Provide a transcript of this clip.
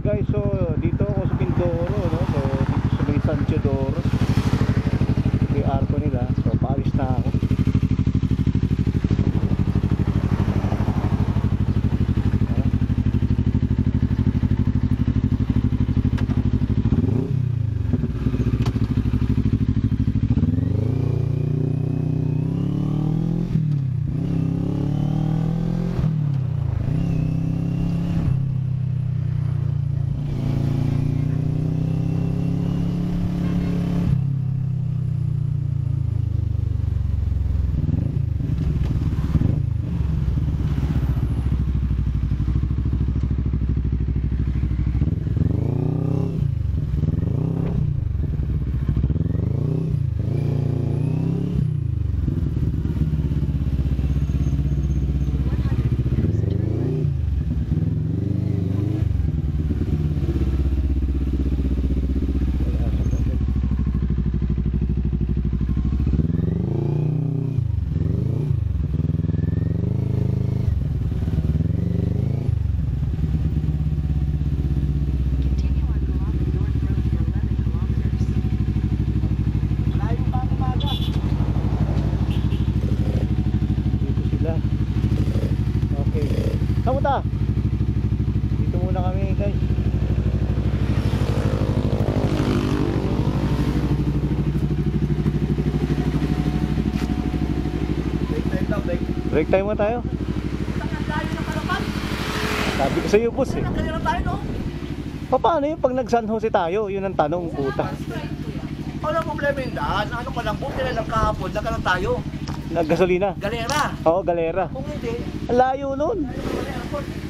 guys, so dito ako sa Mindoro, no? So dito sa may San Teodoro, may arko nila. So paalis na ako. Kamusta? Dito muna kami guys. Break time mo tayo. Sabi ko sa iyo boss eh. Paano yun pag nag San Jose tayo? Yun ang tanong, puta. Walang problema yun daan. Ano pa lang, buti na lang kahapon, naka lang tayo. Naggasolina? Galera. Oo, galera. Kung hindi, Ang layo nun. ano